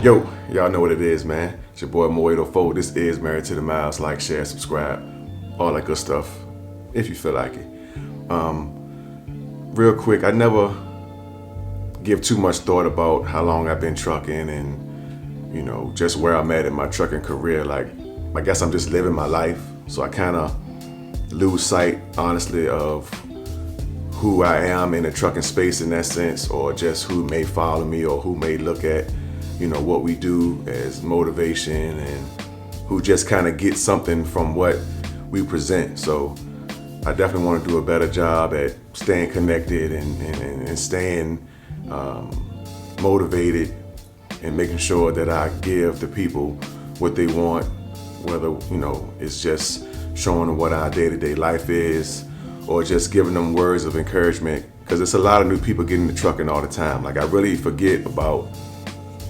Yo, y'all know what it is, man. It's your boy Mo804. This is Married to the Miles. Like, share, subscribe, all that good stuff, if you feel like it. Real quick, I never give too much thought about how long I've been trucking and, just where I'm at in my trucking career. Like, I guess I'm just living my life. So I kind of lose sight, honestly, of who I am in the trucking space in that sense, or just who may follow me or who may look at what we do as motivation, and who just kind of get something from what we present. So I definitely want to do a better job at staying connected and staying motivated, and making sure that I give the people what they want, whether it's just showing them what our day-to-day life is, or just giving them words of encouragement, because it's a lot of new people getting into trucking all the time. Like, I really forget about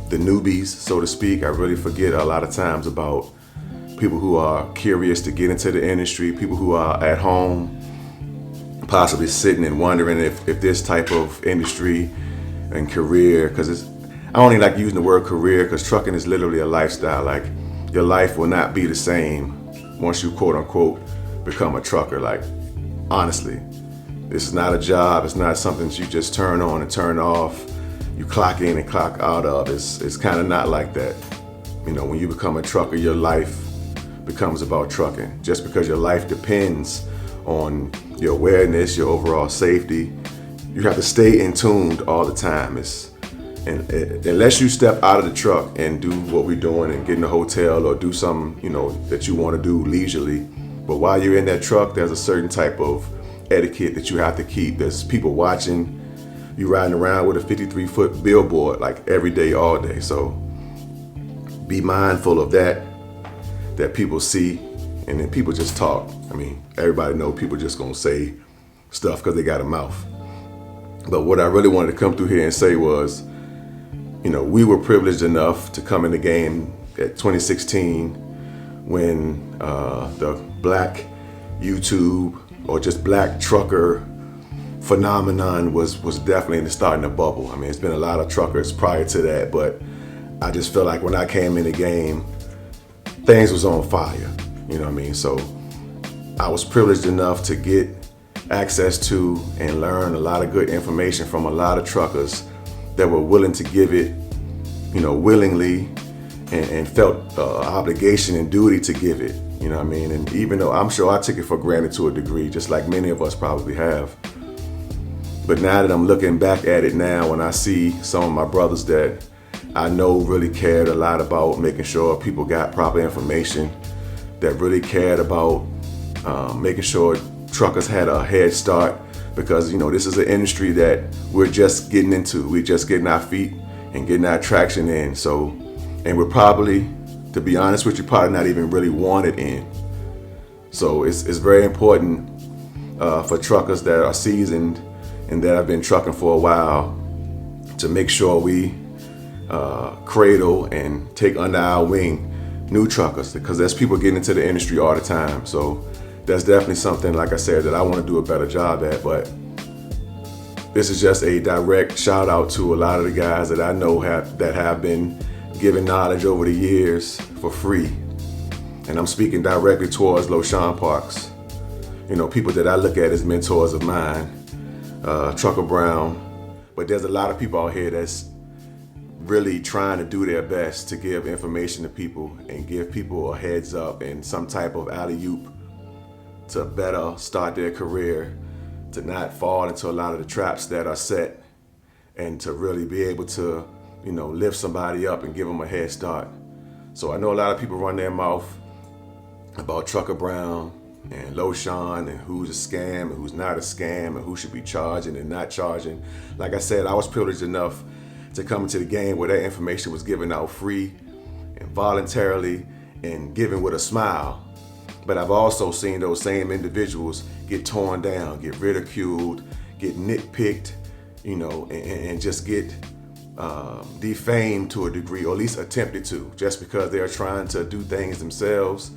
the newbies, so to speak. I really forget a lot of times about people who are curious to get into the industry, people who are at home possibly sitting and wondering if this type of industry and career, because I don't even like using the word career, because trucking is literally a lifestyle. Like, your life will not be the same once you quote unquote become a trucker. Like, honestly, this is not a job. It's not something that you just turn on and turn off, you clock in and clock out of. It's kind of not like that. When you become a trucker, your life becomes about trucking. Just because your life depends on your awareness, your overall safety, you have to stay in tuned all the time. Unless you step out of the truck and do what we're doing and get in a hotel or do something that you want to do leisurely, but while you're in that truck, there's a certain type of etiquette that you have to keep. There's people watching. You riding around with a 53-foot billboard like every day, all day. So be mindful of that people see, and then people just talk. I mean, everybody know people just gonna say stuff because they got a mouth. But what I really wanted to come through here and say was, we were privileged enough to come in the game at 2016 when the black YouTube or just black trucker phenomenon was definitely starting to bubble. I mean, it's been a lot of truckers prior to that, but I just feel like when I came in the game, things was on fire. You know what I mean? So I was privileged enough to get access to and learn a lot of good information from a lot of truckers that were willing to give it, willingly, and felt obligation and duty to give it. You know what I mean? And even though I'm sure I took it for granted to a degree, just like many of us probably have. But now that I'm looking back at it now, and I see some of my brothers that I know really cared a lot about making sure people got proper information, that really cared about making sure truckers had a head start, because this is an industry that we're just getting into. We're just getting our feet and getting our traction in. So, and we're probably, to be honest with you, probably not even really wanted in. So it's very important for truckers that are seasoned and that have been trucking for a while to make sure we cradle and take under our wing new truckers, because there's people getting into the industry all the time. So that's definitely something, like I said, that I want to do a better job at. But this is just a direct shout out to a lot of the guys that I know that have been giving knowledge over the years for free. And I'm speaking directly towards Loshawn Parks. People that I look at as mentors of mine, Trucker Brown. But there's a lot of people out here that's really trying to do their best to give information to people and give people a heads up and some type of alley-oop to better start their career, to not fall into a lot of the traps that are set, and to really be able to, lift somebody up and give them a head start. So I know a lot of people run their mouth about Trucker Brown and Loshawn and who's a scam and who's not a scam and who should be charging and not charging. Like I said, I was privileged enough to come into the game where that information was given out free and voluntarily and given with a smile. But I've also seen those same individuals get torn down, get ridiculed, get nitpicked, and just get defamed to a degree, or at least attempted to, just because they're trying to do things themselves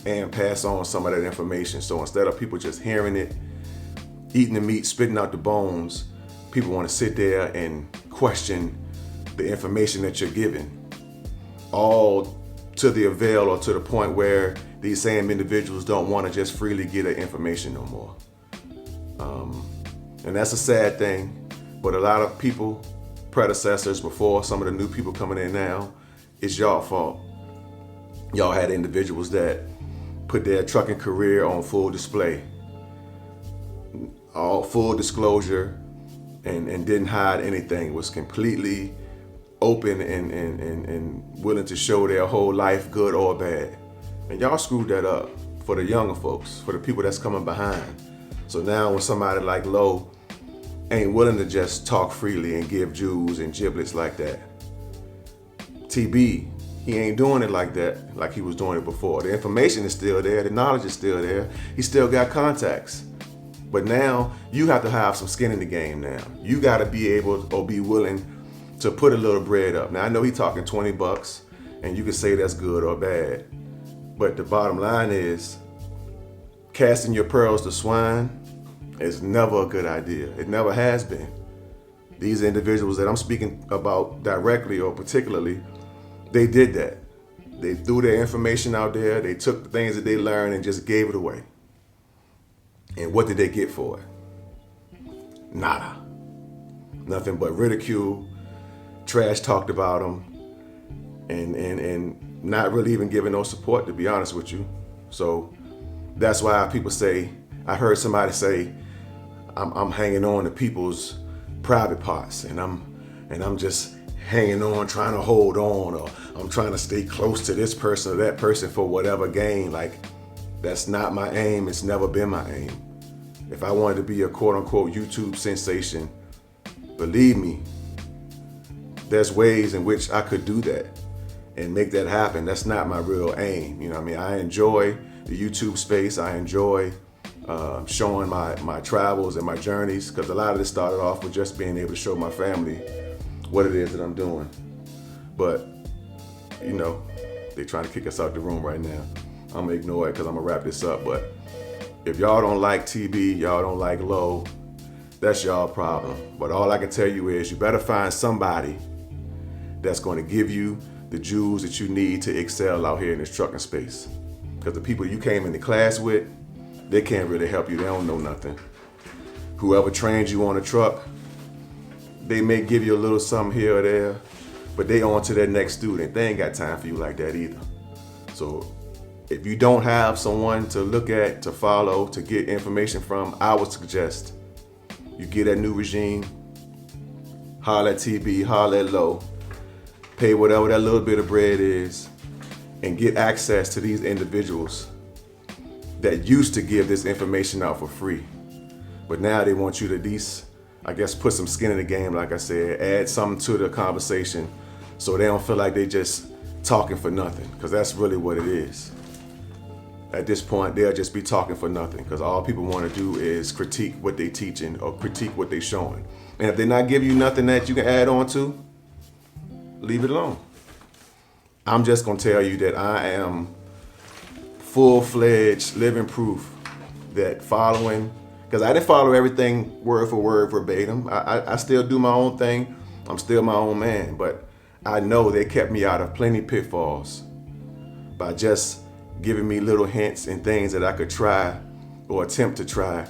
and pass on some of that information. So instead of people just hearing it, eating the meat, spitting out the bones, people want to sit there and question the information that you're giving. all to the avail or to the point where these same individuals don't want to just freely get their information no more. And that's a sad thing, but a lot of people, predecessors before, some of the new people coming in now, it's y'all fault. Y'all had individuals that put their trucking career on full display, all full disclosure, and didn't hide anything, was completely open and willing to show their whole life, good or bad. And y'all screwed that up for the younger folks, for the people that's coming behind. So now when somebody like Lo ain't willing to just talk freely and give Jews and giblets like that, TB, he ain't doing it like that, like he was doing it before. The information is still there, the knowledge is still there, he still got contacts. But now you have to have some skin in the game now. You gotta be able or be willing to put a little bread up. Now I know he talking $20 and you can say that's good or bad, but the bottom line is casting your pearls to swine is never a good idea. It never has been. These individuals that I'm speaking about directly or particularly, they did that. They threw their information out there, they took the things that they learned and just gave it away. And what did they get for it? Nada. Nothing but ridicule, trash talked about them, and not really even giving no support, to be honest with you. So that's why people say, I heard somebody say, I'm hanging on to people's private parts, and I'm just hanging on, trying to hold on, or I'm trying to stay close to this person or that person for whatever gain. Like, that's not my aim. It's never been my aim. If I wanted to be a quote unquote YouTube sensation, believe me, there's ways in which I could do that and make that happen. That's not my real aim. You know what I mean? I enjoy the YouTube space. I enjoy showing my travels and my journeys, because a lot of this started off with just being able to show my family what it is that I'm doing. But, you know, they're trying to kick us out the room right now. I'm gonna ignore it because I'm gonna wrap this up. But if y'all don't like TB, y'all don't like Lo, that's y'all problem. But all I can tell you is you better find somebody that's gonna give you the jewels that you need to excel out here in this trucking space. Because the people you came into class with, they can't really help you. They don't know nothing. Whoever trained you on a truck, they may give you a little something here or there, but they on to their next student. They ain't got time for you like that either. So if you don't have someone to look at, to follow, to get information from, I would suggest you get that new regime, holler at TB, holler at Lo, pay whatever that little bit of bread is, and get access to these individuals that used to give this information out for free. But now they want you to at least, I guess, put some skin in the game, like I said, add something to the conversation so they don't feel like they just talking for nothing, because that's really what it is. At this point, they'll just be talking for nothing, because all people want to do is critique what they teaching or critique what they showing. And if they're not giving you nothing that you can add on to, leave it alone. I'm just gonna tell you that I am full-fledged living proof that following, because I didn't follow everything word for word verbatim. I still do my own thing. I'm still my own man, but I know they kept me out of plenty pitfalls by just giving me little hints and things that I could try or attempt to try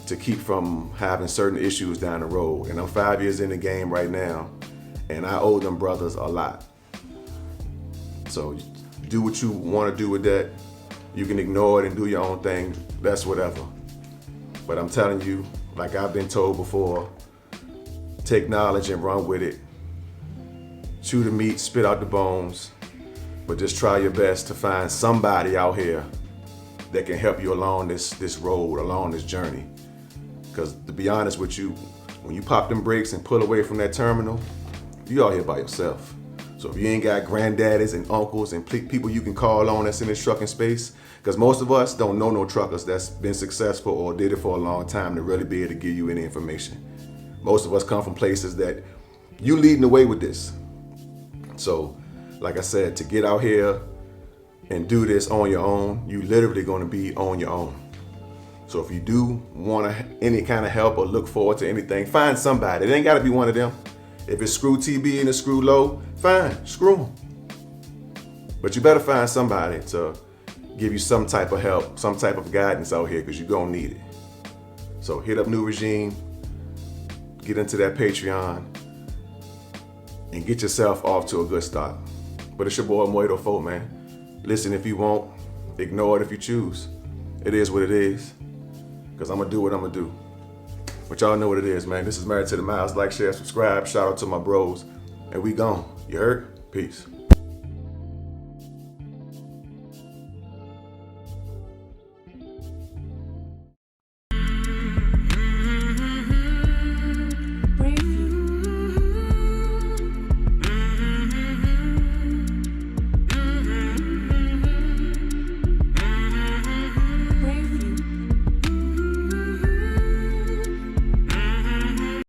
to keep from having certain issues down the road. And I'm 5 years in the game right now, and I owe them brothers a lot. So do what you want to do with that. You can ignore it and do your own thing. That's whatever. But I'm telling you, like I've been told before, take knowledge and run with it. Chew the meat, spit out the bones, but just try your best to find somebody out here that can help you along this road, along this journey. Because to be honest with you, when you pop them brakes and pull away from that terminal, you out here by yourself. So if you ain't got granddaddies and uncles and people you can call on that's in this trucking space, because most of us don't know no truckers that's been successful or did it for a long time to really be able to give you any information. Most of us come from places that you leading the way with this. So, like I said, to get out here and do this on your own, you literally going to be on your own. So if you do want any kind of help or look forward to anything, find somebody. It ain't got to be one of them. If it's screw TB and it's screw Lo, fine, screw them. But you better find somebody to give you some type of help, some type of guidance out here, because you're going to need it. So hit up New Regime, get into that Patreon, and get yourself off to a good start. But it's your boy Moito Folk, man. Listen if you want, ignore it if you choose. It is what it is, because I'm going to do what I'm going to do. But y'all know what it is, man. This is Married to the Miles. Like, share, subscribe. Shout out to my bros. And we gone. You heard? Peace.